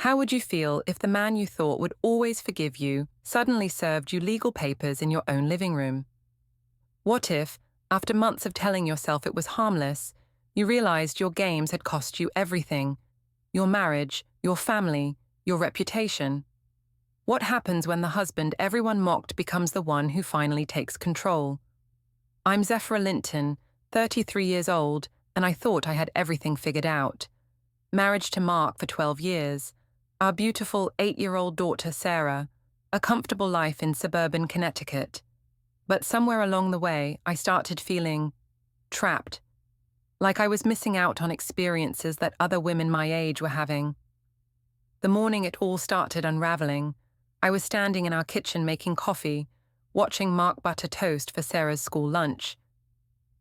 How would you feel if the man you thought would always forgive you suddenly served you legal papers in your own living room? What if, after months of telling yourself it was harmless, you realized your games had cost you everything: your marriage, your family, your reputation? What happens when the husband everyone mocked becomes the one who finally takes control? I'm Zephyra Linton, 33 years old, and I thought I had everything figured out. Marriage to Mark for 12 years, our beautiful 8-year-old daughter Sarah, a comfortable life in suburban Connecticut. But somewhere along the way, I started feeling trapped, like I was missing out on experiences that other women my age were having. The morning it all started unraveling, I was standing in our kitchen making coffee, watching Mark butter toast for Sarah's school lunch.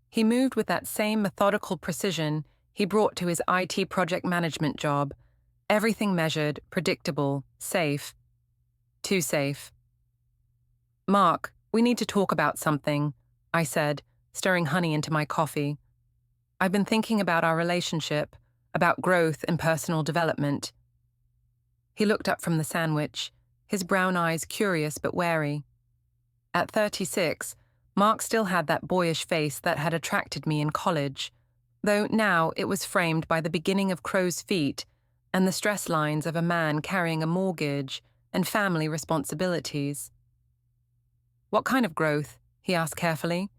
He moved with that same methodical precision he brought to his IT project management job. Everything measured, predictable, safe. Too safe. "Mark, we need to talk about something," I said, stirring honey into my coffee. "I've been thinking about our relationship, about growth and personal development." He looked up from the sandwich, his brown eyes curious but wary. At 36, Mark still had that boyish face that had attracted me in college, though now it was framed by the beginning of crow's feet and the stress lines of a man carrying a mortgage and family responsibilities. "What kind of growth?" he asked carefully.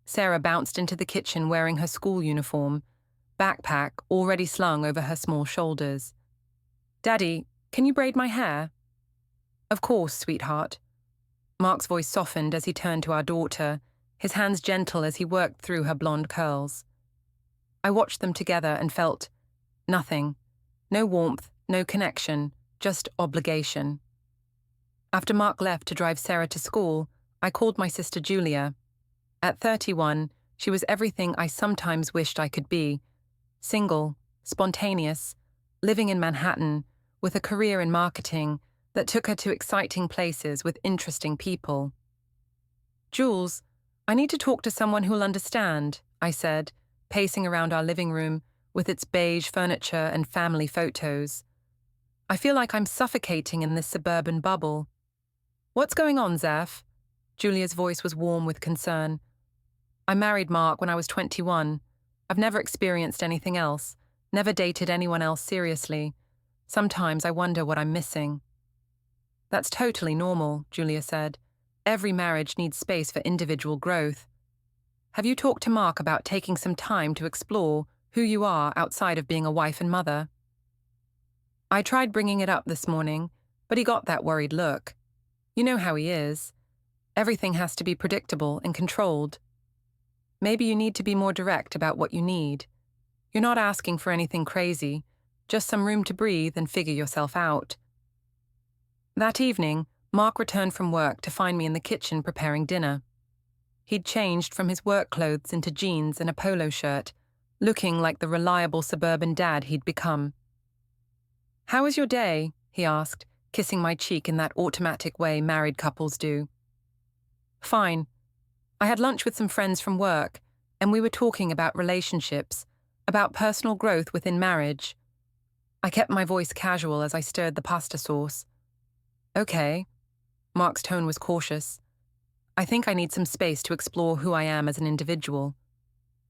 Sarah bounced into the kitchen wearing her school uniform, backpack already slung over her small shoulders. "Daddy, can you braid my hair?" "Of course, sweetheart." Mark's voice softened as he turned to our daughter, his hands gentle as he worked through her blonde curls. I watched them together and felt nothing. No warmth, no connection, just obligation. After Mark left to drive Sarah to school, I called my sister Julia. At 31, she was everything I sometimes wished I could be: single, spontaneous, living in Manhattan, with a career in marketing that took her to exciting places with interesting people. "Jules, I need to talk to someone who'll understand," I said, pacing around our living room with its beige furniture and family photos. "I feel like I'm suffocating in this suburban bubble." "What's going on, Zeph?" Julia's voice was warm with concern. "I married Mark when I was 21. I've never experienced anything else, never dated anyone else seriously. Sometimes I wonder what I'm missing." "That's totally normal," Julia said. "Every marriage needs space for individual growth. Have you talked to Mark about taking some time to explore who you are outside of being a wife and mother?" I tried bringing it up this morning, but he got that worried look. You know how he is. Everything has to be predictable and controlled. Maybe you need to be more direct about what you need. You're not asking for anything crazy, just some room to breathe and figure yourself out. That evening, Mark returned from work to find me in the kitchen preparing dinner. He'd changed from his work clothes into jeans and a polo shirt, looking like the reliable suburban dad he'd become. "How was your day?" he asked, kissing my cheek in that automatic way married couples do. "Fine. I had lunch with some friends from work, and we were talking about relationships, about personal growth within marriage." I kept my voice casual as I stirred the pasta sauce. "Okay." Mark's tone was cautious. "I think I need some space to explore who I am as an individual.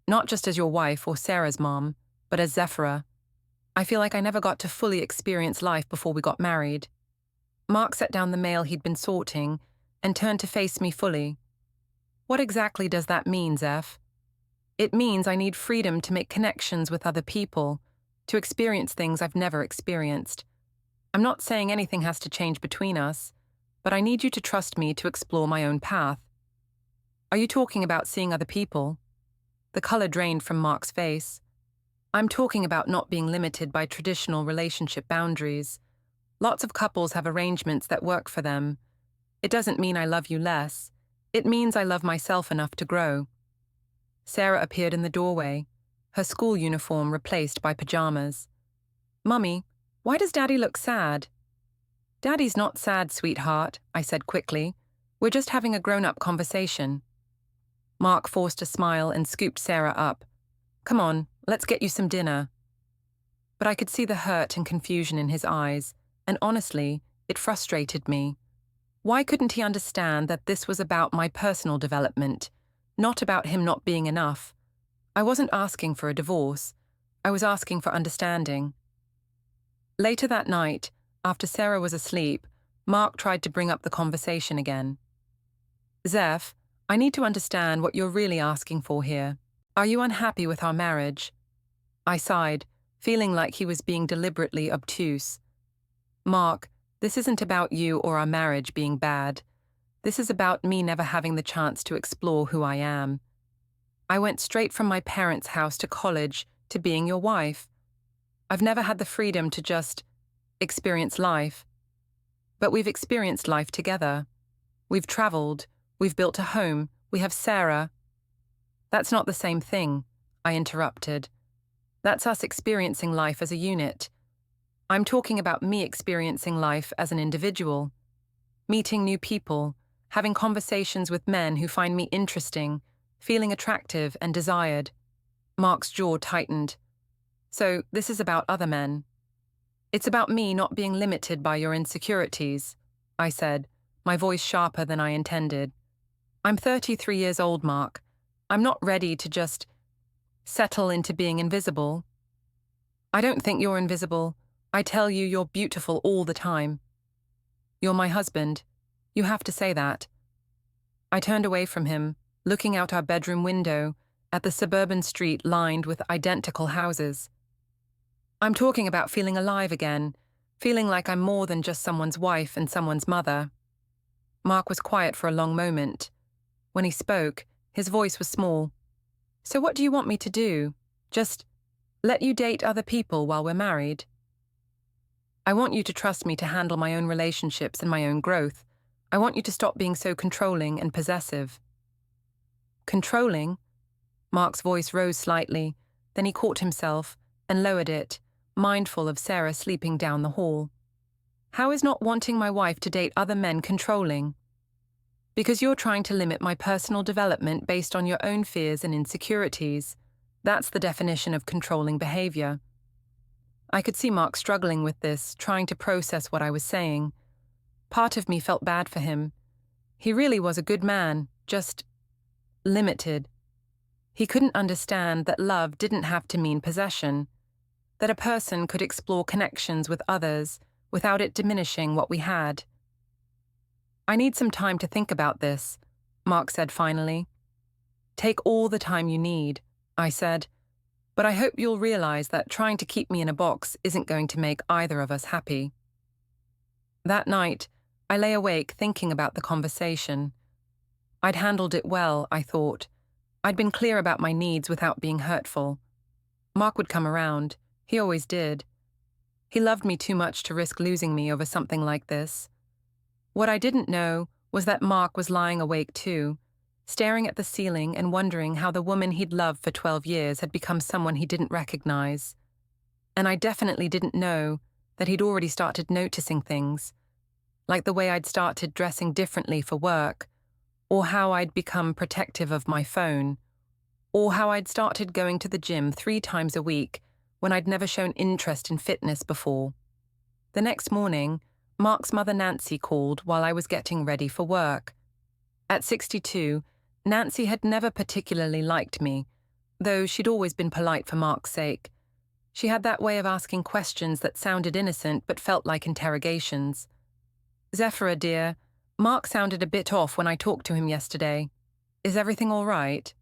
Not just as your wife or Sarah's mom, but as Zephyra. I feel like I never got to fully experience life before we got married." Mark set down the mail he'd been sorting and turned to face me fully. "What exactly does that mean, Zeph?" "It means I need freedom to make connections with other people, to experience things I've never experienced. I'm not saying anything has to change between us, but I need you to trust me to explore my own path." "Are you talking about seeing other people?" The color drained from Mark's face. "I'm talking about not being limited by traditional relationship boundaries. Lots of couples have arrangements that work for them. It doesn't mean I love you less. It means I love myself enough to grow." Sarah appeared in the doorway, her school uniform replaced by pajamas. "Mummy, why does Daddy look sad?" "Daddy's not sad, sweetheart," I said quickly. "We're just having a grown-up conversation." Mark forced a smile and scooped Sarah up. "Come on, let's get you some dinner." But I could see the hurt and confusion in his eyes. and honestly, it frustrated me. Why couldn't he understand that this was about my personal development, not about him not being enough? I wasn't asking for a divorce. I was asking for understanding. Later that night, after Sarah was asleep, Mark tried to bring up the conversation again. Zeph, I need to understand what you're really asking for here. Are you unhappy with our marriage? I sighed, feeling like he was being deliberately obtuse. Mark, this isn't about you or our marriage being bad. This is about me never having the chance to explore who I am. I went straight from my parents' house to college to being your wife. I've never had the freedom to just experience life. But we've experienced life together. We've traveled, we've built a home, we have Sarah. That's not the same thing, I interrupted. That's us experiencing life as a unit. I'm talking about me experiencing life as an individual, meeting new people, having conversations with men who find me interesting, feeling attractive and desired. Mark's jaw tightened. So this is about other men. It's about me not being limited by your insecurities, I said, my voice sharper than I intended. I'm 33 years old, Mark. I'm not ready to just settle into being invisible. I don't think you're invisible. I tell you you're beautiful all the time. You're my husband. You have to say that. I turned away from him, looking out our bedroom window at the suburban street lined with identical houses. I'm talking about feeling alive again, feeling like I'm more than just someone's wife and someone's mother. Mark was quiet for a long moment. When he spoke, his voice was small. So what do you want me to do? Just let you date other people while we're married? I want you to trust me to handle my own relationships and my own growth. I want you to stop being so controlling and possessive. Controlling? Mark's voice rose slightly, then he caught himself and lowered it, mindful of Sarah sleeping down the hall. How is not wanting my wife to date other men controlling? Because you're trying to limit my personal development based on your own fears and insecurities. That's the definition of controlling behavior. I could see Mark struggling with this, trying to process what I was saying. Part of me felt bad for him. He really was a good man, just limited. He couldn't understand that love didn't have to mean possession, that a person could explore connections with others without it diminishing what we had. I need some time to think about this, Mark said finally. Take all the time you need, I said, but I hope you'll realize that trying to keep me in a box isn't going to make either of us happy. That night, I lay awake thinking about the conversation. I'd handled it well, I thought. I'd been clear about my needs without being hurtful. Mark would come around. He always did. He loved me too much to risk losing me over something like this. What I didn't know was that Mark was lying awake too, staring at the ceiling and wondering how the woman he'd loved for 12 years had become someone he didn't recognize. And I definitely didn't know that he'd already started noticing things, like the way I'd started dressing differently for work, or how I'd become protective of my phone, or how I'd started going to the gym 3 times a week when I'd never shown interest in fitness before. The next morning, Mark's mother Nancy called while I was getting ready for work. At 62, Nancy had never particularly liked me, though she'd always been polite for Mark's sake. She had that way of asking questions that sounded innocent but felt like interrogations. Zephyra, dear, Mark sounded a bit off when I talked to him yesterday. Is everything all right?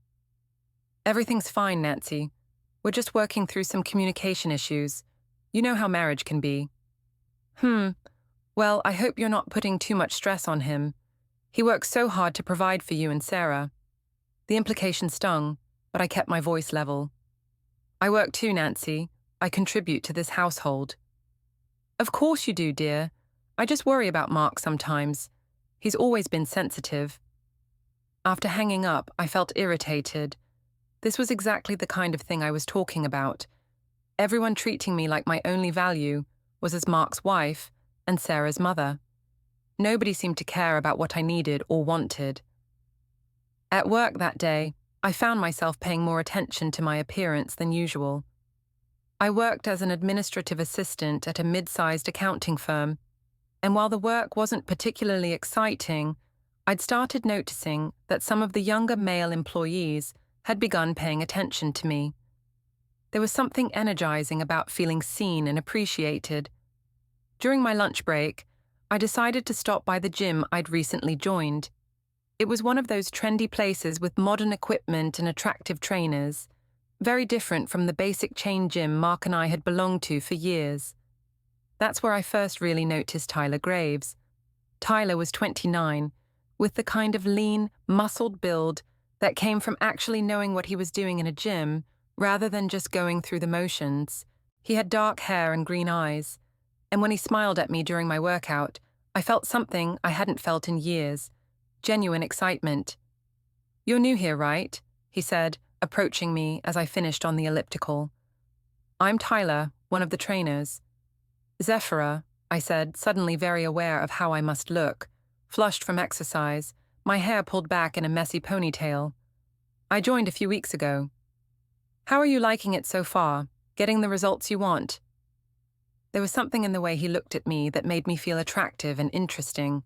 Everything's fine, Nancy. We're just working through some communication issues. You know how marriage can be. Well, I hope you're not putting too much stress on him. He works so hard to provide for you and Sarah. The implication stung, but I kept my voice level. I work too, Nancy. I contribute to this household. Of course you do, dear. I just worry about Mark sometimes. He's always been sensitive. After hanging up, I felt irritated. This was exactly the kind of thing I was talking about. Everyone treating me like my only value was as Mark's wife and Sarah's mother. Nobody seemed to care about what I needed or wanted. At work that day, I found myself paying more attention to my appearance than usual. I worked as an administrative assistant at a mid-sized accounting firm, and while the work wasn't particularly exciting, I'd started noticing that some of the younger male employees had begun paying attention to me. There was something energizing about feeling seen and appreciated. During my lunch break, I decided to stop by the gym I'd recently joined. It was one of those trendy places with modern equipment and attractive trainers, very different from the basic chain gym Mark and I had belonged to for years. That's where I first really noticed Tyler Graves. Tyler was 29, with the kind of lean, muscled build that came from actually knowing what he was doing in a gym rather than just going through the motions. He had dark hair and green eyes, and when he smiled at me during my workout, I felt something I hadn't felt in years, genuine excitement. "You're new here, right?" he said, approaching me as I finished on the elliptical. "I'm Tyler, one of the trainers." "Zephyra," I said, suddenly very aware of how I must look, flushed from exercise, my hair pulled back in a messy ponytail. "I joined a few weeks ago." "How are you liking it so far? Getting the results you want?" There was something in the way he looked at me that made me feel attractive and interesting.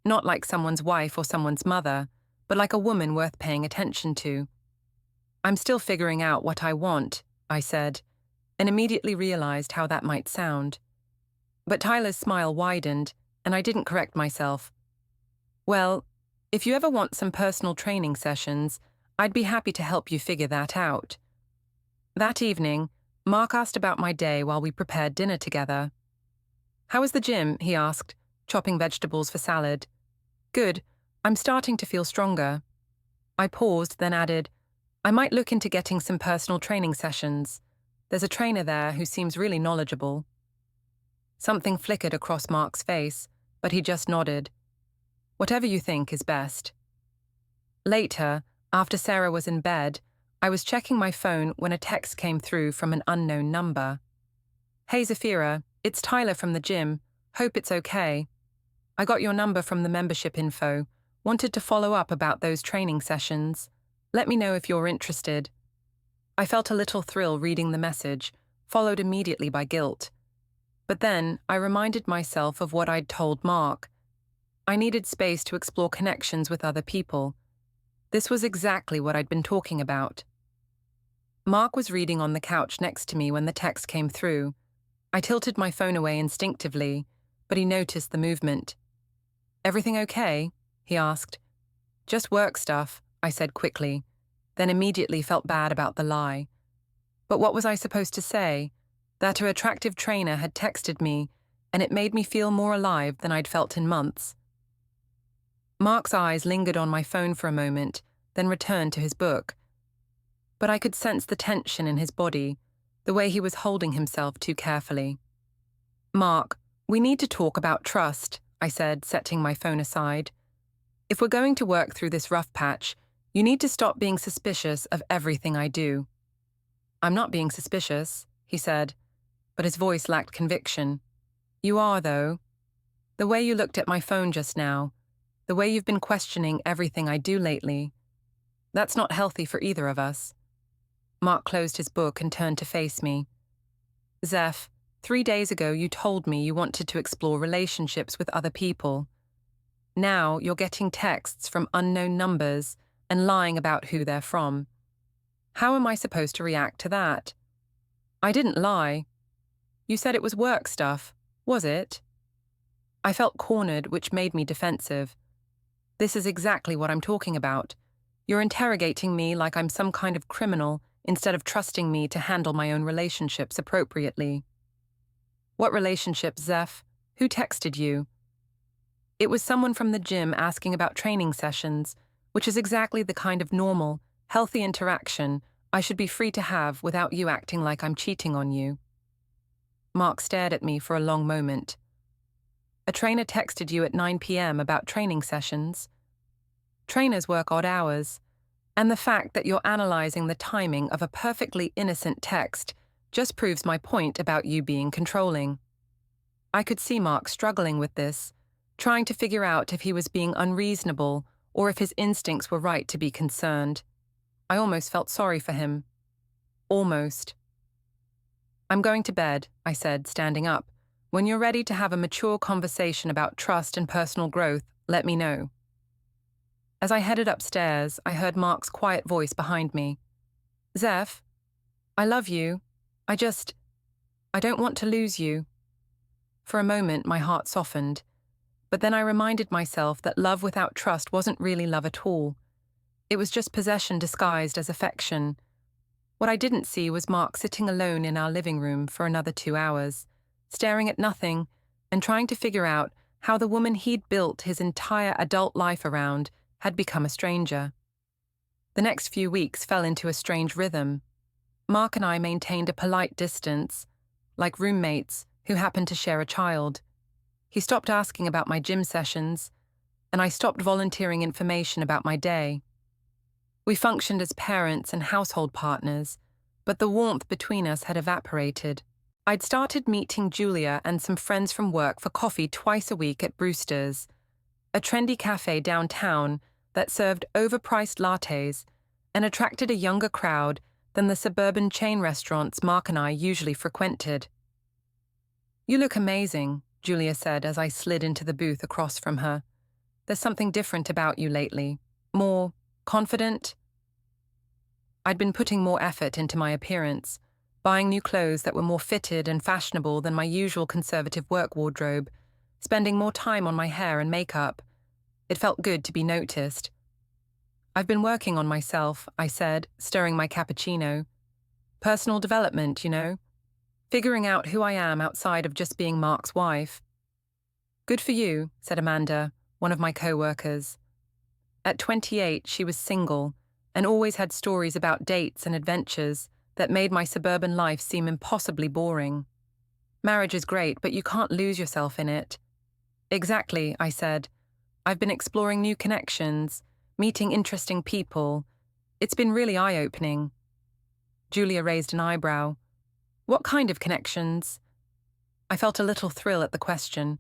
Not like someone's wife or someone's mother, but like a woman worth paying attention to. "I'm still figuring out what I want," I said, and immediately realized how that might sound. But Tyler's smile widened, and I didn't correct myself. "Well, if you ever want some personal training sessions, I'd be happy to help you figure that out." That evening, Mark asked about my day while we prepared dinner together. "How was the gym?" he asked, chopping vegetables for salad. "Good. I'm starting to feel stronger." I paused, then added, "I might look into getting some personal training sessions. There's a trainer there who seems really knowledgeable." Something flickered across Mark's face, but he just nodded. "Whatever you think is best." Later, after Sarah was in bed, I was checking my phone when a text came through from an unknown number. "Hey Zephyra, it's Tyler from the gym. Hope it's okay. I got your number from the membership info. Wanted to follow up about those training sessions. Let me know if you're interested." I felt a little thrill reading the message, followed immediately by guilt. But then I reminded myself of what I'd told Mark. I needed space to explore connections with other people. This was exactly what I'd been talking about. Mark was reading on the couch next to me when the text came through. I tilted my phone away instinctively, but he noticed the movement. "Everything okay?" he asked. "Just work stuff," I said quickly, then immediately felt bad about the lie. But what was I supposed to say? That her attractive trainer had texted me, and it made me feel more alive than I'd felt in months. Mark's eyes lingered on my phone for a moment, then returned to his book. But I could sense the tension in his body, the way he was holding himself too carefully. "Mark, we need to talk about trust," I said, setting my phone aside. "If we're going to work through this rough patch, you need to stop being suspicious of everything I do." "I'm not being suspicious," he said, but his voice lacked conviction. "You are, though. The way you looked at my phone just now, the way you've been questioning everything I do lately, that's not healthy for either of us." Mark closed his book and turned to face me. "Zeph, 3 days ago you told me you wanted to explore relationships with other people. Now you're getting texts from unknown numbers and lying about who they're from. How am I supposed to react to that?" "I didn't lie. You said it was work stuff, was it?" I felt cornered, which made me defensive. "This is exactly what I'm talking about. You're interrogating me like I'm some kind of criminal instead of trusting me to handle my own relationships appropriately." "What relationship, Zeph? Who texted you?" "It was someone from the gym asking about training sessions, which is exactly the kind of normal, healthy interaction I should be free to have without you acting like I'm cheating on you." Mark stared at me for a long moment. "A trainer texted you at 9 p.m. about training sessions. Trainers work odd hours, and the fact that you're analyzing the timing of a perfectly innocent text just proves my point about you being controlling." I could see Mark struggling with this, trying to figure out if he was being unreasonable or if his instincts were right to be concerned. I almost felt sorry for him. Almost. I'm going to bed, I said, standing up. When you're ready to have a mature conversation about trust and personal growth, let me know. As I headed upstairs, I heard Mark's quiet voice behind me. Zeph, I love you. I don't want to lose you. For a moment, my heart softened, but then I reminded myself that love without trust wasn't really love at all. It was just possession disguised as affection. What I didn't see was Mark sitting alone in our living room for another 2 hours, staring at nothing and trying to figure out how the woman he'd built his entire adult life around had become a stranger. The next few weeks fell into a strange rhythm. Mark and I maintained a polite distance, like roommates who happened to share a child. He stopped asking about my gym sessions, and I stopped volunteering information about my day. We functioned as parents and household partners, but the warmth between us had evaporated. I'd started meeting Julia and some friends from work for coffee twice a week at Brewster's, a trendy cafe downtown that served overpriced lattes and attracted a younger crowd than the suburban chain restaurants Mark and I usually frequented. You look amazing, Julia said as I slid into the booth across from her. There's something different about you lately. More confident? I'd been putting more effort into my appearance, buying new clothes that were more fitted and fashionable than my usual conservative work wardrobe, spending more time on my hair and makeup. It felt good to be noticed. I've been working on myself, I said, stirring my cappuccino. Personal development, you know. Figuring out who I am outside of just being Mark's wife. Good for you, said Amanda, one of my co-workers. At 28, she was single and always had stories about dates and adventures that made my suburban life seem impossibly boring. Marriage is great, but you can't lose yourself in it. Exactly, I said. I've been exploring new connections, meeting interesting people. It's been really eye-opening. Julia raised an eyebrow. What kind of connections? I felt a little thrill at the question.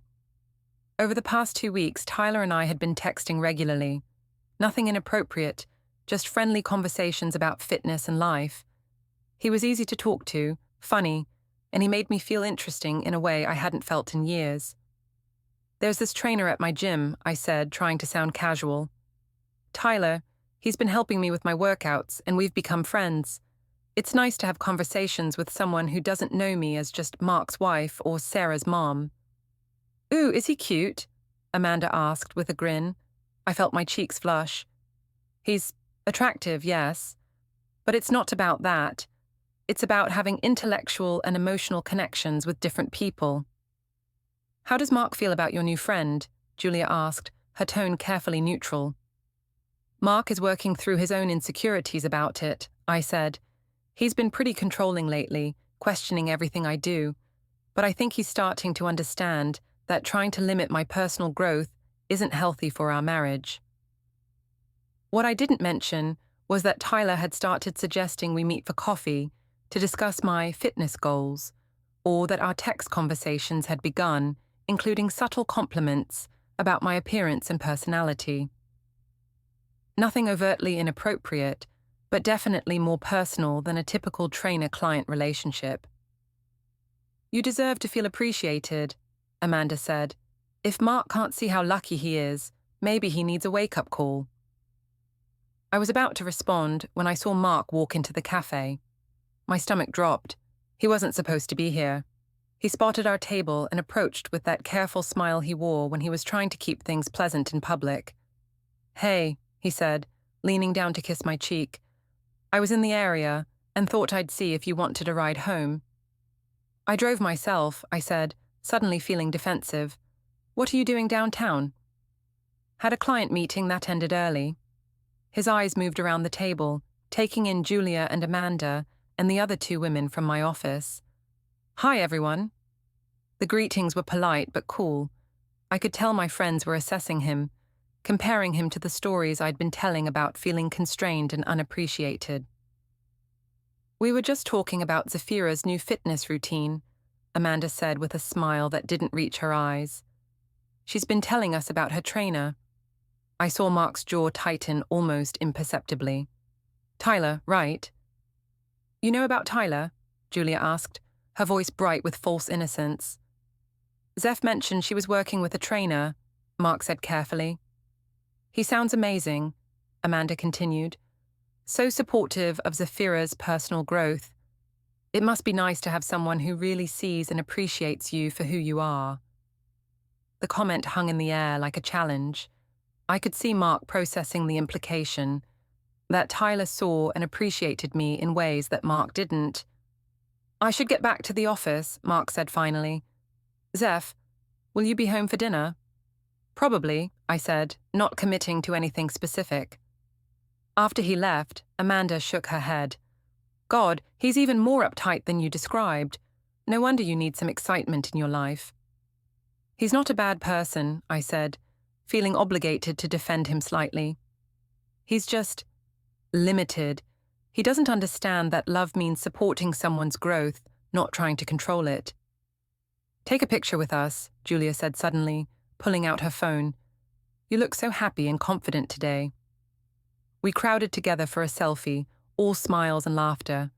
Over the past 2 weeks, Tyler and I had been texting regularly. Nothing inappropriate, just friendly conversations about fitness and life. He was easy to talk to, funny, and he made me feel interesting in a way I hadn't felt in years. There's this trainer at my gym, I said, trying to sound casual. Tyler, he's been helping me with my workouts, and we've become friends. It's nice to have conversations with someone who doesn't know me as just Mark's wife or Sarah's mom. Ooh, is he cute? Amanda asked with a grin. I felt my cheeks flush. He's attractive, yes, but it's not about that. It's about having intellectual and emotional connections with different people. How does Mark feel about your new friend? Julia asked, her tone carefully neutral. Mark is working through his own insecurities about it, I said. He's been pretty controlling lately, questioning everything I do, but I think he's starting to understand that trying to limit my personal growth isn't healthy for our marriage. What I didn't mention was that Tyler had started suggesting we meet for coffee to discuss my fitness goals, or that our text conversations had begun, including subtle compliments about my appearance and personality. Nothing overtly inappropriate, but definitely more personal than a typical trainer-client relationship. You deserve to feel appreciated, Amanda said. If Mark can't see how lucky he is, maybe he needs a wake-up call. I was about to respond when I saw Mark walk into the cafe. My stomach dropped. He wasn't supposed to be here. He spotted our table and approached with that careful smile he wore when he was trying to keep things pleasant in public. Hey, he said, leaning down to kiss my cheek. I was in the area and thought I'd see if you wanted a ride home. I drove myself, I said, suddenly feeling defensive. What are you doing downtown? Had a client meeting that ended early. His eyes moved around the table, taking in Julia and Amanda and the other 2 women from my office. Hi, everyone. The greetings were polite but cool. I could tell my friends were assessing him, comparing him to the stories I'd been telling about feeling constrained and unappreciated. We were just talking about Zephyra's new fitness routine, Amanda said with a smile that didn't reach her eyes. She's been telling us about her trainer. I saw Mark's jaw tighten almost imperceptibly. Tyler, right? You know about Tyler? Julia asked. her voice bright with false innocence. Zeph mentioned she was working with a trainer, Mark said carefully. He sounds amazing, Amanda continued. So supportive of Zephyra's personal growth. It must be nice to have someone who really sees and appreciates you for who you are. The comment hung in the air like a challenge. I could see Mark processing the implication that Tyler saw and appreciated me in ways that Mark didn't. I should get back to the office, Mark said finally. Zeph, will you be home for dinner? Probably, I said, not committing to anything specific. After he left, Amanda shook her head. God, he's even more uptight than you described. No wonder you need some excitement in your life. He's not a bad person, I said, feeling obligated to defend him slightly. He's just limited. He doesn't understand that love means supporting someone's growth, not trying to control it. Take a picture with us, Julia said suddenly, pulling out her phone. You look so happy and confident today. We crowded together for a selfie, all smiles and laughter.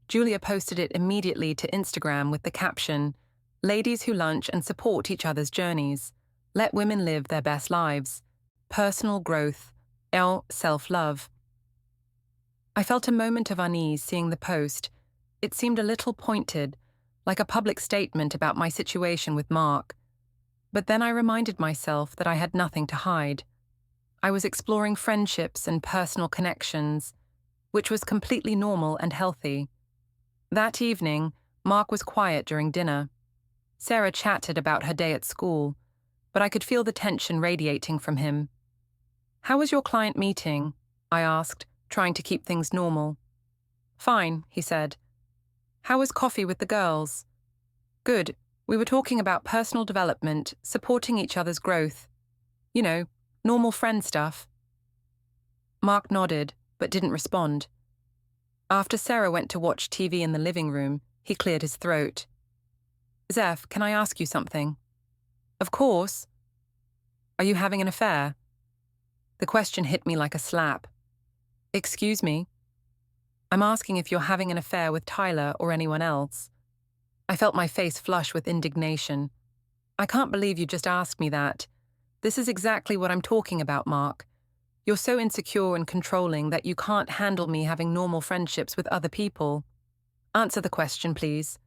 Julia posted it immediately to Instagram with the caption, Ladies who lunch and support each other's journeys. Let women live their best lives. Personal growth. Self-love. I felt a moment of unease seeing the post. It seemed a little pointed, like a public statement about my situation with Mark. But then I reminded myself that I had nothing to hide. I was exploring friendships and personal connections, which was completely normal and healthy. That evening, Mark was quiet during dinner. Sarah chatted about her day at school, but I could feel the tension radiating from him. How was your client meeting? I asked, trying to keep things normal. Fine, he said. How was coffee with the girls? Good. We were talking about personal development, supporting each other's growth. You know, normal friend stuff. Mark nodded, but didn't respond. After Sarah went to watch TV in the living room, he cleared his throat. Zeph, can I ask you something? Of course. Are you having an affair? The question hit me like a slap. Excuse me? I'm asking if you're having an affair with Tyler or anyone else. I felt my face flush with indignation. I can't believe you just asked me that. This is exactly what I'm talking about, Mark. You're so insecure and controlling that you can't handle me having normal friendships with other people. Answer the question, please.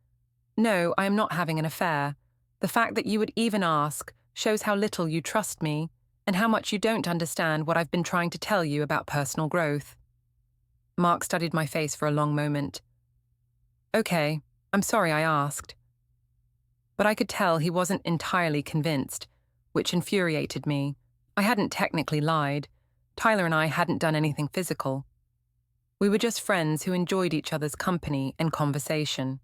No, I am not having an affair. The fact that you would even ask shows how little you trust me and how much you don't understand what I've been trying to tell you about personal growth. Mark studied my face for a long moment. Okay, I'm sorry I asked. But I could tell he wasn't entirely convinced, which infuriated me. I hadn't technically lied. Tyler and I hadn't done anything physical. We were just friends who enjoyed each other's company and conversation.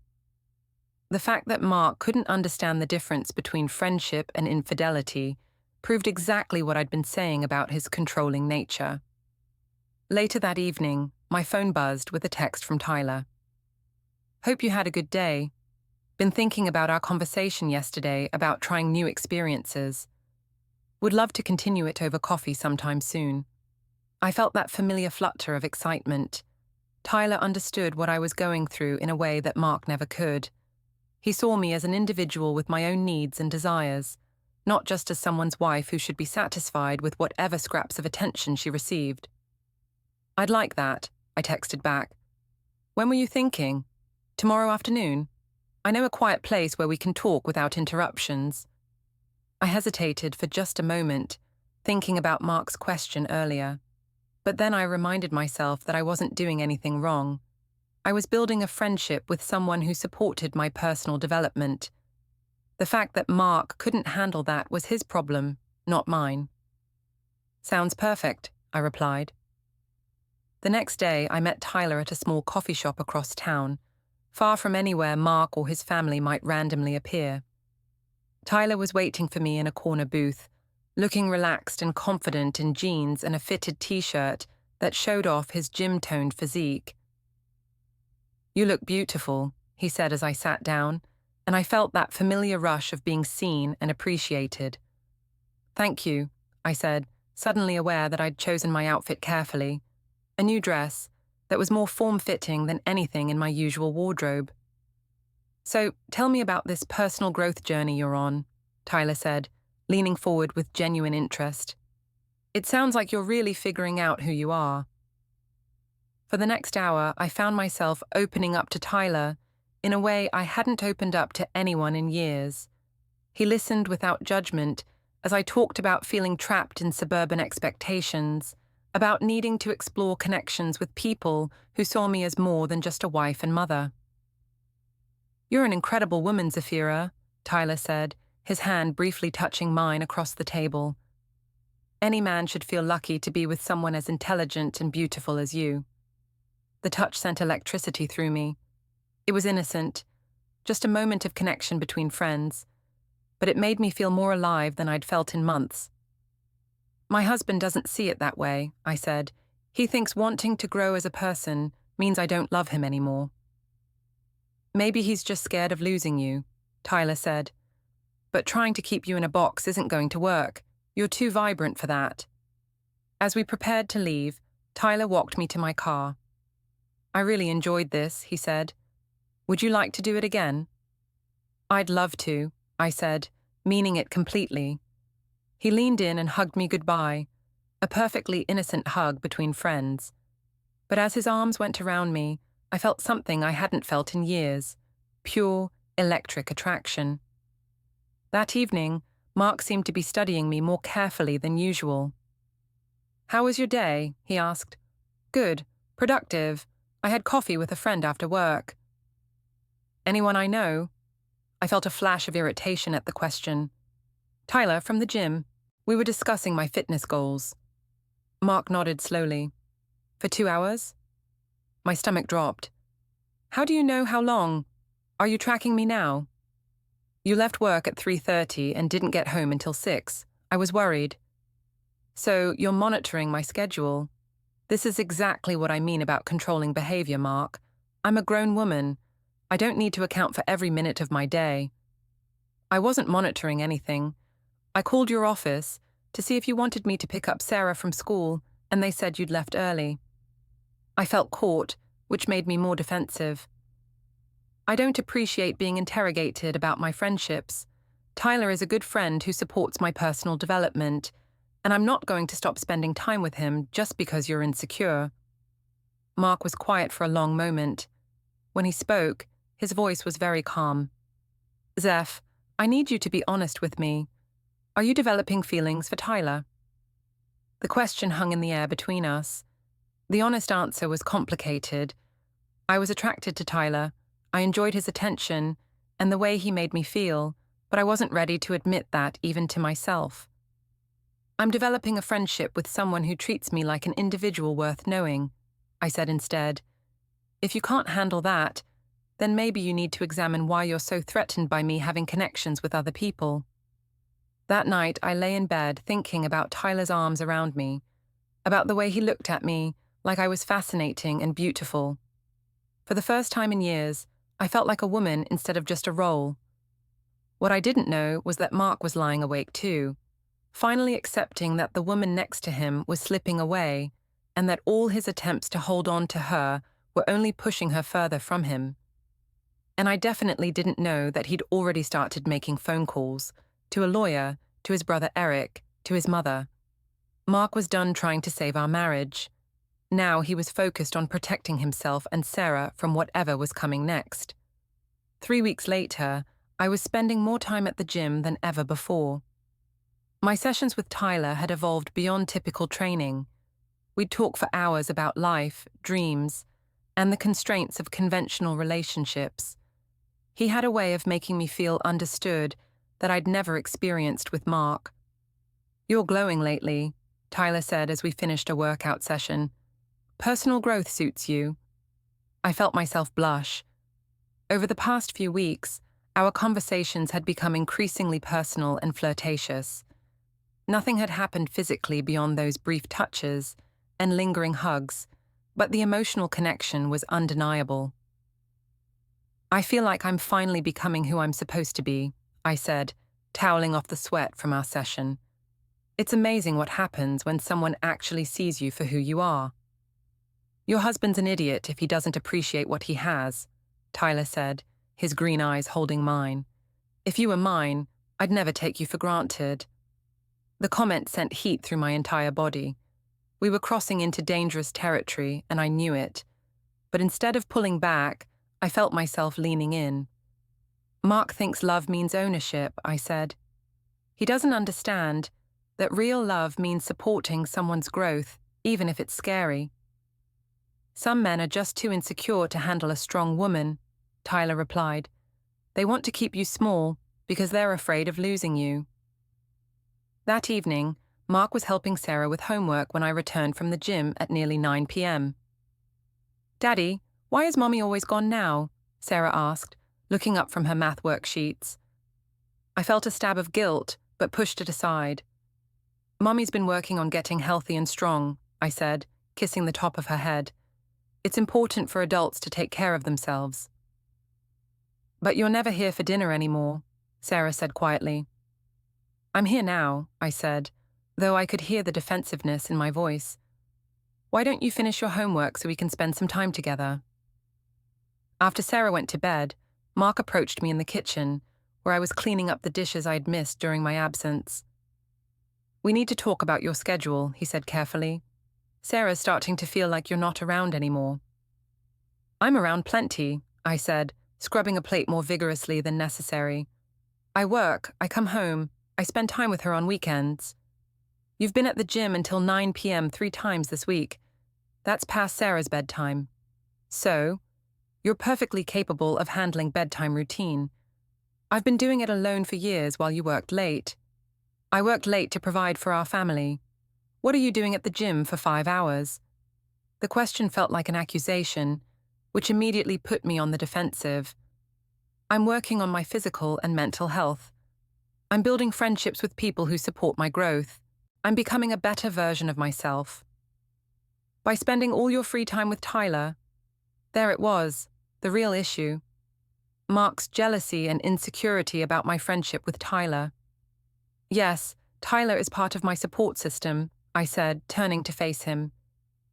The fact that Mark couldn't understand the difference between friendship and infidelity proved exactly what I'd been saying about his controlling nature. Later that evening, my phone buzzed with a text from Tyler. Hope you had a good day. Been thinking about our conversation yesterday about trying new experiences. Would love to continue it over coffee sometime soon. I felt that familiar flutter of excitement. Tyler understood what I was going through in a way that Mark never could. He saw me as an individual with my own needs and desires, not just as someone's wife who should be satisfied with whatever scraps of attention she received. I'd like that, I texted back. When were you thinking? Tomorrow afternoon? I know a quiet place where we can talk without interruptions. I hesitated for just a moment, thinking about Mark's question earlier. But then I reminded myself that I wasn't doing anything wrong. I was building a friendship with someone who supported my personal development. The fact that Mark couldn't handle that was his problem, not mine. Sounds perfect, I replied. The next day, I met Tyler at a small coffee shop across town, far from anywhere Mark or his family might randomly appear. Tyler was waiting for me in a corner booth, looking relaxed and confident in jeans and a fitted t-shirt that showed off his gym-toned physique. You look beautiful, he said as I sat down, and I felt that familiar rush of being seen and appreciated. Thank you, I said, suddenly aware that I'd chosen my outfit carefully. A new dress that was more form-fitting than anything in my usual wardrobe. So, tell me about this personal growth journey you're on, Tyler said, leaning forward with genuine interest. It sounds like you're really figuring out who you are. For the next hour, I found myself opening up to Tyler in a way I hadn't opened up to anyone in years. He listened without judgment as I talked about feeling trapped in suburban expectations, about needing to explore connections with people who saw me as more than just a wife and mother. "You're an incredible woman, Zephyra," Tyler said, his hand briefly touching mine across the table. "Any man should feel lucky to be with someone as intelligent and beautiful as you." The touch sent electricity through me. It was innocent, just a moment of connection between friends, but it made me feel more alive than I'd felt in months. "My husband doesn't see it that way," I said. "He thinks wanting to grow as a person means I don't love him anymore." "Maybe he's just scared of losing you," Tyler said. "But trying to keep you in a box isn't going to work. You're too vibrant for that." As we prepared to leave, Tyler walked me to my car. "I really enjoyed this," he said. "Would you like to do it again?" "I'd love to," I said, meaning it completely. He leaned in and hugged me goodbye, a perfectly innocent hug between friends. But as his arms went around me, I felt something I hadn't felt in years: pure, electric attraction. That evening, Mark seemed to be studying me more carefully than usual. "How was your day?" he asked. "Good. Productive. I had coffee with a friend after work." "Anyone I know?" I felt a flash of irritation at the question. "Tyler, from the gym. We were discussing my fitness goals." Mark nodded slowly. "For 2 hours?" My stomach dropped. "How do you know how long? Are you tracking me now?" "You left work at 3:30 and didn't get home until 6. I was worried." "So you're monitoring my schedule. This is exactly what I mean about controlling behavior, Mark. I'm a grown woman. I don't need to account for every minute of my day." "I wasn't monitoring anything. I called your office to see if you wanted me to pick up Sarah from school, and they said you'd left early." I felt caught, which made me more defensive. "I don't appreciate being interrogated about my friendships. Tyler is a good friend who supports my personal development, and I'm not going to stop spending time with him just because you're insecure." Mark was quiet for a long moment. When he spoke, his voice was very calm. "Zeph, I need you to be honest with me. Are you developing feelings for Tyler?" The question hung in the air between us. The honest answer was complicated. I was attracted to Tyler. I enjoyed his attention and the way he made me feel, but I wasn't ready to admit that even to myself. "I'm developing a friendship with someone who treats me like an individual worth knowing," I said instead. "If you can't handle that, then maybe you need to examine why you're so threatened by me having connections with other people." That night, I lay in bed thinking about Tyler's arms around me, about the way he looked at me like I was fascinating and beautiful. For the first time in years, I felt like a woman instead of just a role. What I didn't know was that Mark was lying awake too, finally accepting that the woman next to him was slipping away and that all his attempts to hold on to her were only pushing her further from him. And I definitely didn't know that he'd already started making phone calls to a lawyer, to his brother Eric, to his mother. Mark was done trying to save our marriage. Now he was focused on protecting himself and Sarah from whatever was coming next. 3 weeks later, I was spending more time at the gym than ever before. My sessions with Tyler had evolved beyond typical training. We'd talk for hours about life, dreams, and the constraints of conventional relationships. He had a way of making me feel understood that I'd never experienced with Mark. "You're glowing lately," Tyler said as we finished a workout session. "Personal growth suits you." I felt myself blush. Over the past few weeks, our conversations had become increasingly personal and flirtatious. Nothing had happened physically beyond those brief touches and lingering hugs, but the emotional connection was undeniable. "I feel like I'm finally becoming who I'm supposed to be," I said, toweling off the sweat from our session. "It's amazing what happens when someone actually sees you for who you are." "Your husband's an idiot if he doesn't appreciate what he has," Tyler said, his green eyes holding mine. If you were mine, I'd never take you for granted. The comment sent heat through my entire body. We were crossing into dangerous territory, and I knew it. But instead of pulling back, I felt myself leaning in. Mark thinks love means ownership, I said. He doesn't understand that real love means supporting someone's growth, even if it's scary. Some men are just too insecure to handle a strong woman, Tyler replied. They want to keep you small because they're afraid of losing you. That evening, Mark was helping Sarah with homework when I returned from the gym at nearly 9 p.m. Daddy, why is Mommy always gone now? Sarah asked, looking up from her math worksheets. I felt a stab of guilt, but pushed it aside. Mommy's been working on getting healthy and strong, I said, kissing the top of her head. It's important for adults to take care of themselves. But you're never here for dinner anymore, Sarah said quietly. I'm here now, I said, though I could hear the defensiveness in my voice. Why don't you finish your homework so we can spend some time together? After Sarah went to bed, Mark approached me in the kitchen, where I was cleaning up the dishes I'd missed during my absence. We need to talk about your schedule, he said carefully. Sarah's starting to feel like you're not around anymore. I'm around plenty, I said, scrubbing a plate more vigorously than necessary. I work, I come home, I spend time with her on weekends. You've been at the gym until 9 p.m. 3 times this week. That's past Sarah's bedtime. So, you're perfectly capable of handling bedtime routine. I've been doing it alone for years while you worked late. I worked late to provide for our family. What are you doing at the gym for 5 hours? The question felt like an accusation, which immediately put me on the defensive. I'm working on my physical and mental health. I'm building friendships with people who support my growth. I'm becoming a better version of myself. By spending all your free time with Tyler, there it was, the real issue. Mark's jealousy and insecurity about my friendship with Tyler. Yes, Tyler is part of my support system, I said, turning to face him.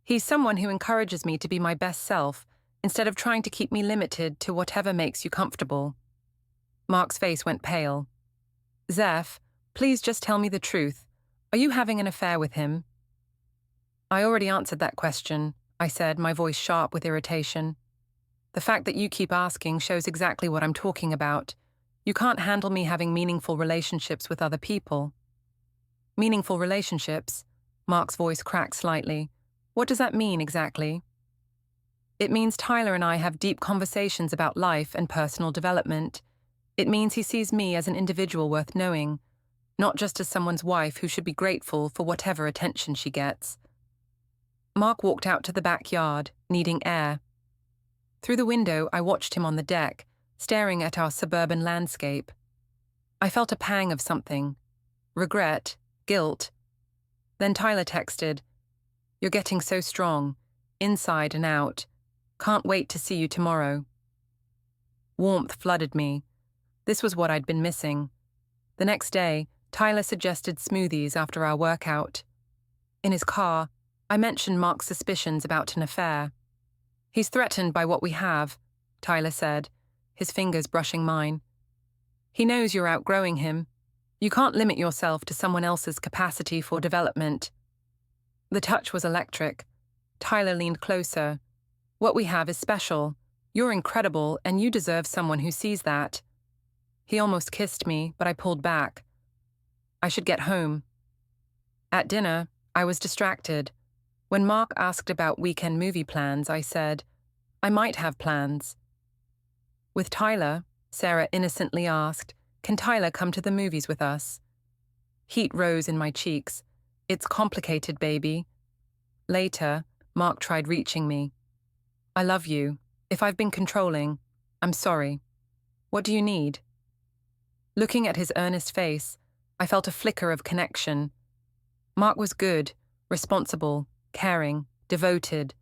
He's someone who encourages me to be my best self, instead of trying to keep me limited to whatever makes you comfortable. Mark's face went pale. Zeph, please just tell me the truth. Are you having an affair with him? I already answered that question, I said, my voice sharp with irritation. The fact that you keep asking shows exactly what I'm talking about. You can't handle me having meaningful relationships with other people. Meaningful relationships? Mark's voice cracked slightly. What does that mean exactly? It means Tyler and I have deep conversations about life and personal development. It means he sees me as an individual worth knowing, not just as someone's wife who should be grateful for whatever attention she gets. Mark walked out to the backyard, needing air. Through the window, I watched him on the deck, staring at our suburban landscape. I felt a pang of something. Regret, guilt. Then Tyler texted, "You're getting so strong, inside and out. Can't wait to see you tomorrow." Warmth flooded me. This was what I'd been missing. The next day, Tyler suggested smoothies after our workout. In his car, I mentioned Mark's suspicions about an affair. "He's threatened by what we have," Tyler said, his fingers brushing mine. "He knows you're outgrowing him. You can't limit yourself to someone else's capacity for development." The touch was electric. Tyler leaned closer. "What we have is special. You're incredible, and you deserve someone who sees that." He almost kissed me, but I pulled back. I should get home. At dinner, I was distracted. When Mark asked about weekend movie plans, I said, "I might have plans." With Tyler, Sarah innocently asked, "Can Tyler come to the movies with us?" Heat rose in my cheeks. "It's complicated, baby." Later, Mark tried reaching me. "I love you. If I've been controlling, I'm sorry. What do you need?" Looking at his earnest face, I felt a flicker of connection. Mark was good, responsible, caring, devoted.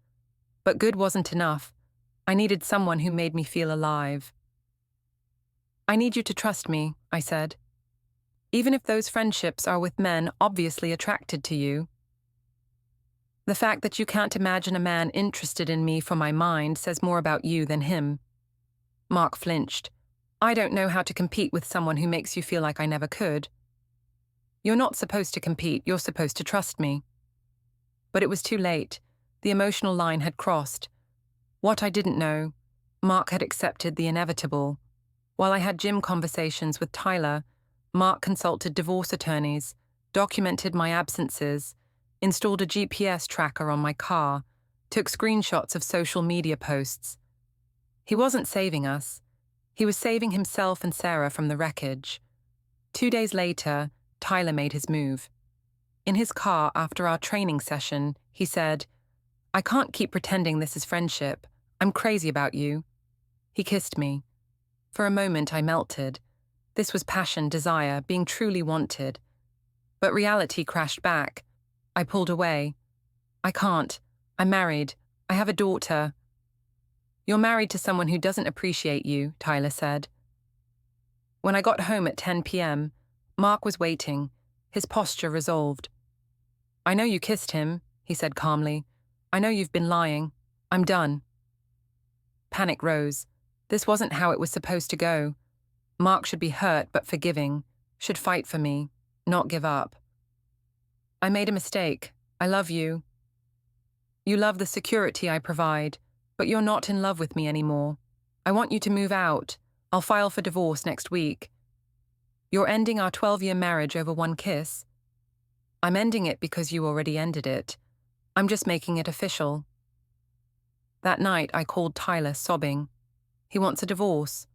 But good wasn't enough. I needed someone who made me feel alive. "I need you to trust me," I said. "Even if those friendships are with men obviously attracted to you." The fact that you can't imagine a man interested in me for my mind says more about you than him. Mark flinched. I don't know how to compete with someone who makes you feel like I never could. You're not supposed to compete, you're supposed to trust me. But it was too late. The emotional line had crossed. What I didn't know, Mark had accepted the inevitable. While I had gym conversations with Tyler, Mark consulted divorce attorneys, documented my absences, installed a GPS tracker on my car, took screenshots of social media posts. He wasn't saving us. He was saving himself and Sarah from the wreckage. 2 days later, Tyler made his move. In his car after our training session, he said, I can't keep pretending this is friendship. I'm crazy about you. He kissed me. For a moment, I melted. This was passion, desire, being truly wanted. But reality crashed back. I pulled away. I can't. I'm married. I have a daughter. You're married to someone who doesn't appreciate you, Tyler said. When I got home at 10 p.m., Mark was waiting, his posture resolved. I know you kissed him, he said calmly. I know you've been lying. I'm done. Panic rose. This wasn't how it was supposed to go. Mark should be hurt but forgiving, should fight for me, not give up. I made a mistake. I love you. You love the security I provide, but you're not in love with me anymore. I want you to move out. I'll file for divorce next week. You're ending our 12-year marriage over one kiss. I'm ending it because you already ended it. I'm just making it official. That night, I called Tyler, sobbing. He wants a divorce.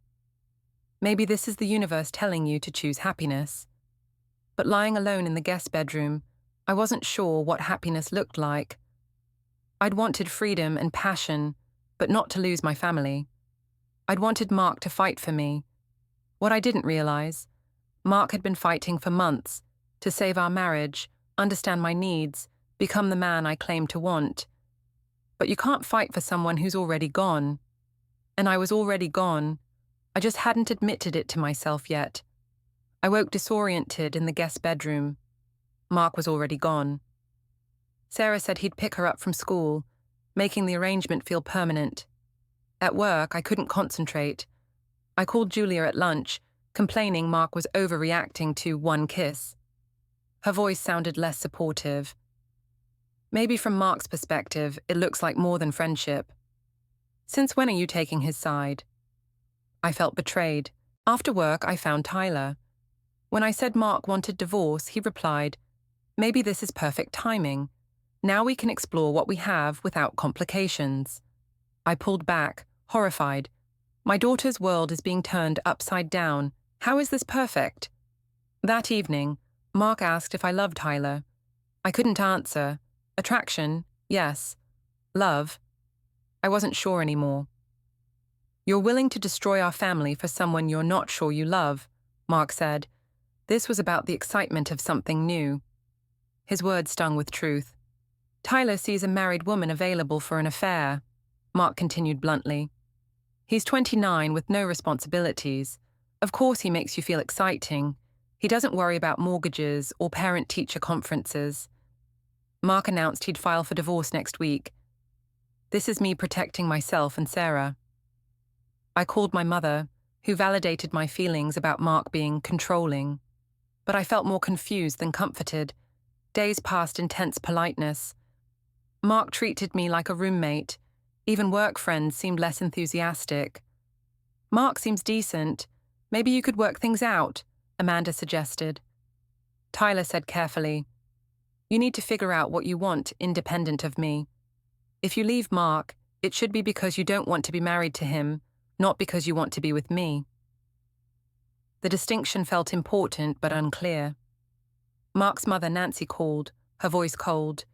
Maybe this is the universe telling you to choose happiness. But lying alone in the guest bedroom, I wasn't sure what happiness looked like. I'd wanted freedom and passion, but not to lose my family. I'd wanted Mark to fight for me. What I didn't realize, Mark had been fighting for months to save our marriage, understand my needs, become the man I claimed to want. But you can't fight for someone who's already gone. And I was already gone. I just hadn't admitted it to myself yet. I woke disoriented in the guest bedroom. Mark was already gone. Sarah said he'd pick her up from school, making the arrangement feel permanent. At work, I couldn't concentrate. I called Julia at lunch, complaining Mark was overreacting to one kiss. Her voice sounded less supportive. Maybe from Mark's perspective, it looks like more than friendship. Since when are you taking his side? I felt betrayed. After work, I found Tyler. When I said Mark wanted divorce, he replied, maybe this is perfect timing. Now we can explore what we have without complications. I pulled back, horrified. My daughter's world is being turned upside down. How is this perfect? That evening, Mark asked if I loved Tyler. I couldn't answer. Attraction, yes. Love, I wasn't sure anymore. You're willing to destroy our family for someone you're not sure you love, Mark said. This was about the excitement of something new. His words stung with truth. Tyler sees a married woman available for an affair, Mark continued bluntly. He's 29 with no responsibilities. Of course he makes you feel exciting. He doesn't worry about mortgages or parent-teacher conferences. Mark announced he'd file for divorce next week. This is me protecting myself and Sarah. I called my mother, who validated my feelings about Mark being controlling. But I felt more confused than comforted. Days passed intense politeness. Mark treated me like a roommate. Even work friends seemed less enthusiastic. Mark seems decent. Maybe you could work things out, Amanda suggested. Tyler said carefully, you need to figure out what you want independent of me. If you leave Mark, it should be because you don't want to be married to him, not because you want to be with me. The distinction felt important but unclear. Mark's mother, Nancy, called, her voice cold.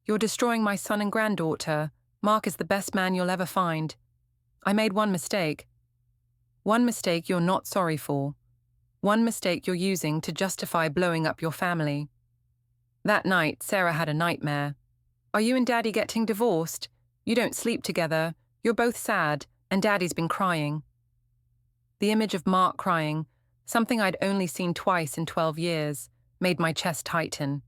You're destroying my son and granddaughter. Mark is the best man you'll ever find. I made one mistake. One mistake you're not sorry for. One mistake you're using to justify blowing up your family. That night, Sarah had a nightmare. Are you and Daddy getting divorced? You don't sleep together. You're both sad, and Daddy's been crying. The image of Mark crying, something I'd only seen twice in 12 years, made my chest tighten.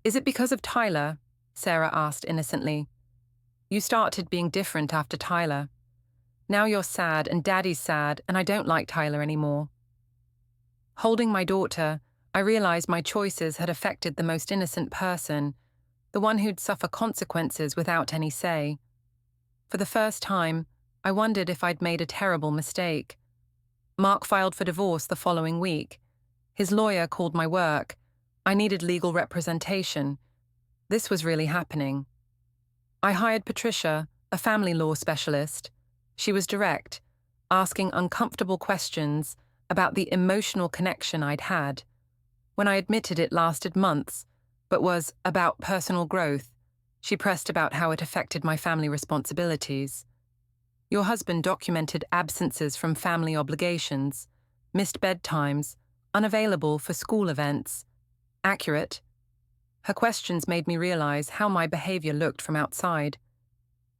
Is it because of Tyler? Sarah asked innocently. You started being different after Tyler. Now you're sad and Daddy's sad and I don't like Tyler anymore. Holding my daughter, I realized my choices had affected the most innocent person, the one who'd suffer consequences without any say. For the first time, I wondered if I'd made a terrible mistake. Mark filed for divorce the following week. His lawyer called my work. I needed legal representation. This was really happening. I hired Patricia, a family law specialist. She was direct, asking uncomfortable questions about the emotional connection I'd had. When I admitted it lasted months, but was about personal growth, she pressed about how it affected my family responsibilities. Your husband documented absences from family obligations, missed bedtimes, unavailable for school events. Accurate? Her questions made me realize how my behavior looked from outside.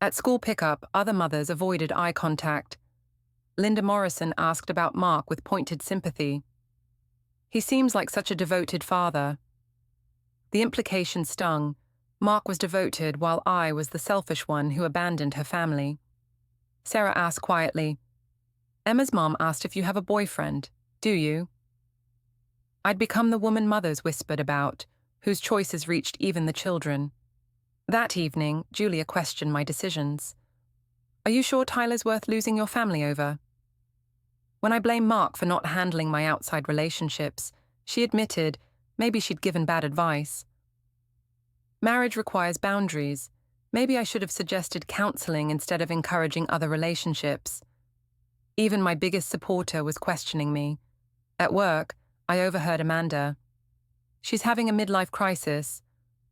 At school pickup, other mothers avoided eye contact. Linda Morrison asked about Mark with pointed sympathy. He seems like such a devoted father. The implication stung. Mark was devoted while I was the selfish one who abandoned her family. Sarah asked quietly, Emma's mom asked if you have a boyfriend. Do you? I'd become the woman mothers whispered about, whose choices reached even the children. That evening, Julia questioned my decisions. Are you sure Tyler's worth losing your family over? When I blamed Mark for not handling my outside relationships, she admitted maybe she'd given bad advice. Marriage requires boundaries. Maybe I should have suggested counseling instead of encouraging other relationships. Even my biggest supporter was questioning me. At work, I overheard Amanda. She's having a midlife crisis,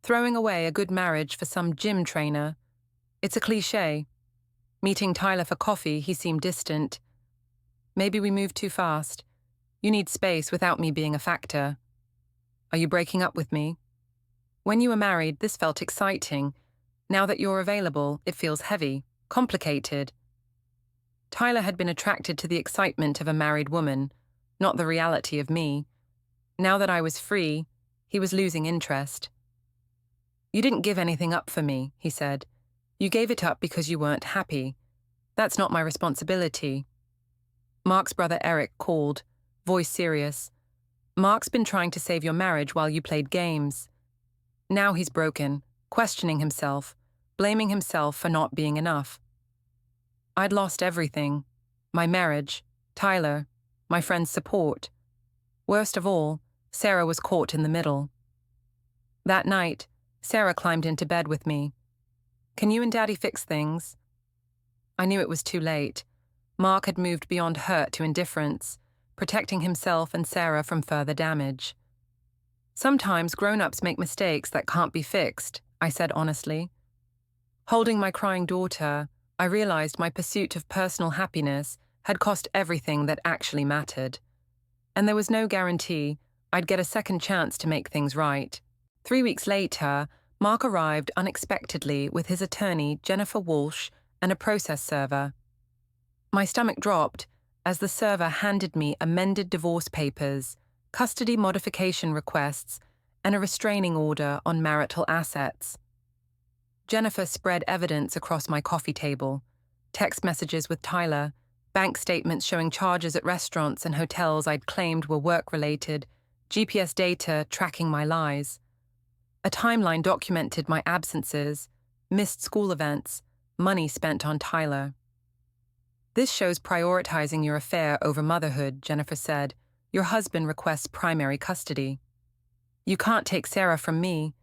throwing away a good marriage for some gym trainer. It's a cliché. Meeting Tyler for coffee, he seemed distant. Maybe we moved too fast. You need space without me being a factor. Are you breaking up with me? When you were married, this felt exciting. Now that you're available, it feels heavy, complicated. Tyler had been attracted to the excitement of a married woman, not the reality of me. Now that I was free, he was losing interest. You didn't give anything up for me, he said. You gave it up because you weren't happy. That's not my responsibility. Mark's brother Eric called, voice serious. Mark's been trying to save your marriage while you played games. Now he's broken, questioning himself, blaming himself for not being enough. I'd lost everything. My marriage, Tyler, my friend's support. Worst of all, Sarah was caught in the middle. That night, Sarah climbed into bed with me. Can you and Daddy fix things? I knew it was too late. Mark had moved beyond hurt to indifference, protecting himself and Sarah from further damage. Sometimes grown-ups make mistakes that can't be fixed, I said honestly. Holding my crying daughter, I realized my pursuit of personal happiness had cost everything that actually mattered. And there was no guarantee I'd get a second chance to make things right. 3 weeks later, Mark arrived unexpectedly with his attorney, Jennifer Walsh, and a process server. My stomach dropped as the server handed me amended divorce papers, custody modification requests, and a restraining order on marital assets. Jennifer spread evidence across my coffee table, text messages with Tyler, bank statements showing charges at restaurants and hotels I'd claimed were work-related, GPS data tracking my lies. A timeline documented my absences, missed school events, money spent on Tyler. This shows prioritizing your affair over motherhood, Jennifer said. Your husband requests primary custody. You can't take Sarah from me.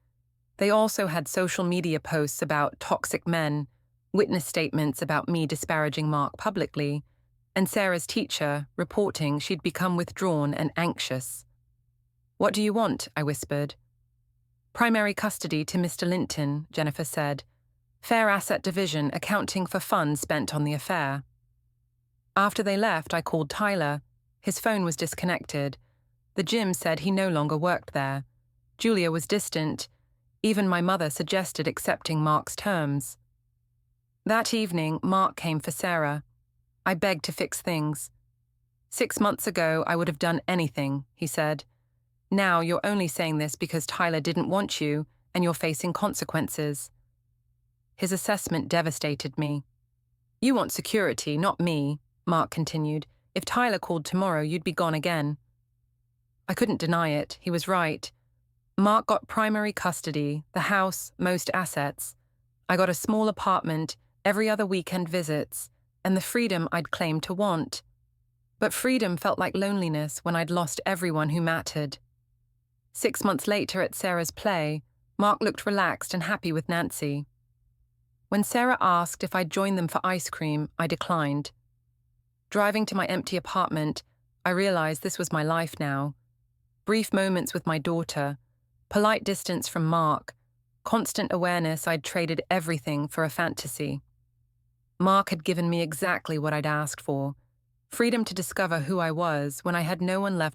They also had social media posts about toxic men, witness statements about me disparaging Mark publicly, and Sarah's teacher reporting she'd become withdrawn and anxious. What do you want? I whispered. Primary custody to Mr. Linton, Jennifer said. Fair asset division accounting for funds spent on the affair. After they left, I called Tyler. His phone was disconnected. The gym said he no longer worked there. Julia was distant. Even my mother suggested accepting Mark's terms. That evening, Mark came for Sarah. I begged to fix things. 6 months ago, I would have done anything, he said. Now you're only saying this because Tyler didn't want you and you're facing consequences. His assessment devastated me. You want security, not me, Mark continued. If Tyler called tomorrow, you'd be gone again. I couldn't deny it. He was right. Mark got primary custody, the house, most assets. I got a small apartment, every other weekend visits, and the freedom I'd claimed to want. But freedom felt like loneliness when I'd lost everyone who mattered. 6 months later at Sarah's play, Mark looked relaxed and happy with Nancy. When Sarah asked if I'd join them for ice cream, I declined. Driving to my empty apartment, I realized this was my life now. Brief moments with my daughter, polite distance from Mark, constant awareness I'd traded everything for a fantasy. Mark had given me exactly what I'd asked for, freedom to discover who I was when I had no one left